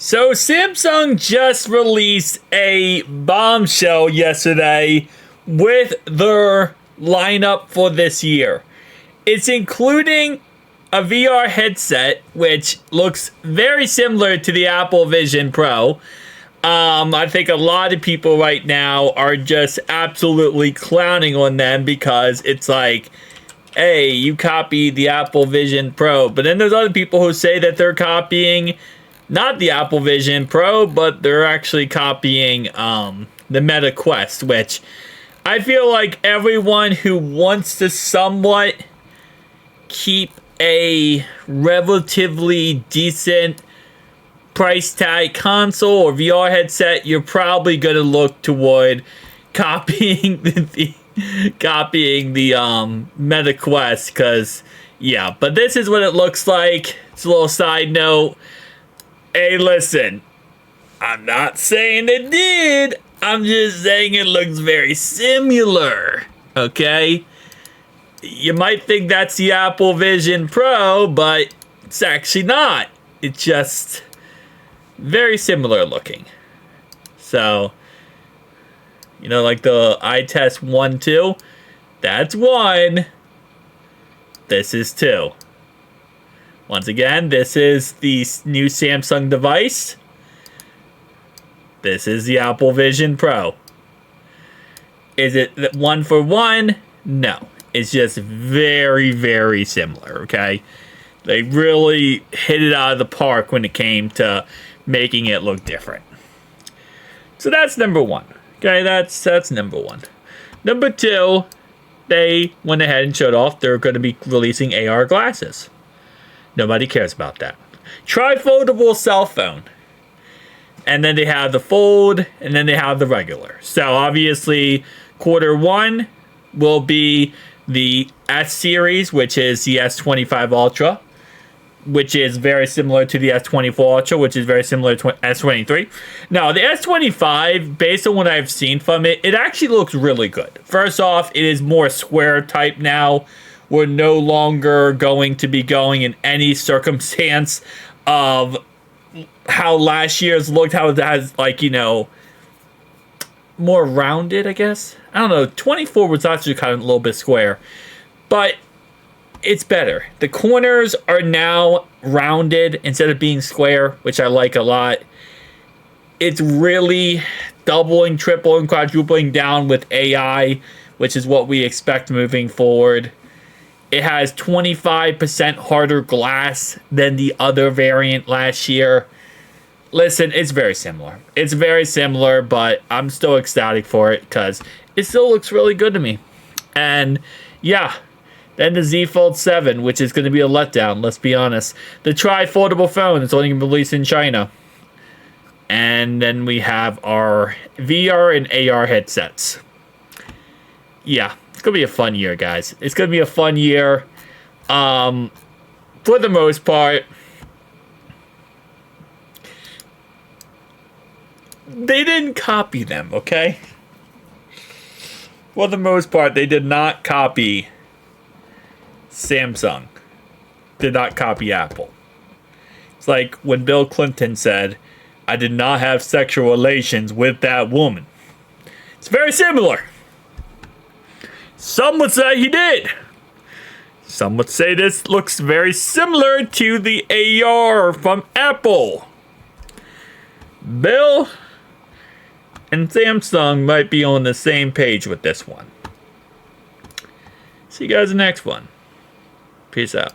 So Samsung just released a bombshell yesterday with their lineup for this year. It's including a VR headset, which looks very similar to the Apple Vision Pro. I think a lot of people right now are just absolutely clowning on them because it's like, hey, you copied the Apple Vision Pro. But then there's other people who say that they're copying not the Apple Vision Pro, but they're actually copying the Meta Quest, which I feel like everyone who wants to somewhat keep a relatively decent price tag console or VR headset, you're probably going to look toward copying the Meta Quest, because yeah. But this is what it looks like. It's a little side note. Hey, listen, I'm not saying it did. I'm just saying it looks very similar. Okay? You might think that's the Apple Vision Pro, but it's actually not. It's just very similar looking. So, you know, like the eye test 1, 2, that's 1. This is 2. Once again, this is the new Samsung device. This is the Apple Vision Pro. Is it 1 for 1? No. It's just very, very similar, okay? They really hit it out of the park when it came to making it look different. So that's number 1. Okay, that's number 1. Number 2, they went ahead and showed off they're going to be releasing AR glasses. Nobody cares about that. Tri-foldable cell phone. And then they have the fold, and then they have the regular. So obviously, Q1 will be the S series, which is the S25 Ultra, which is very similar to the S24 Ultra, which is very similar to S23. Now, the S25, based on what I've seen from it, it actually looks really good. First off, it is more square type now. We're no longer going to be going in any circumstance of how last year's looked, how it has, like, you know, more rounded, I guess. I don't know. 24 was actually kind of a little bit square, but it's better. The corners are now rounded instead of being square, which I like a lot. It's really doubling, tripling, quadrupling down with AI, which is what we expect moving forward. It has 25% harder glass than the other variant last year. Listen, it's very similar. It's very similar, but I'm still ecstatic for it because it still looks really good to me. And yeah, then the Z Fold 7, which is going to be a letdown, let's be honest. The tri-foldable phone is only going to be released in China. And then we have our VR and AR headsets. Yeah, it's going to be a fun year, guys. It's going to be a fun year. For the most part, they didn't copy them, okay? For the most part, they did not copy Samsung. Did not copy Apple. It's like when Bill Clinton said, I did not have sexual relations with that woman. It's very similar. Some would say he did. Some would say this looks very similar to the AR from Apple. Bill and Samsung might be on the same page with this one. See you guys in the next one. Peace out.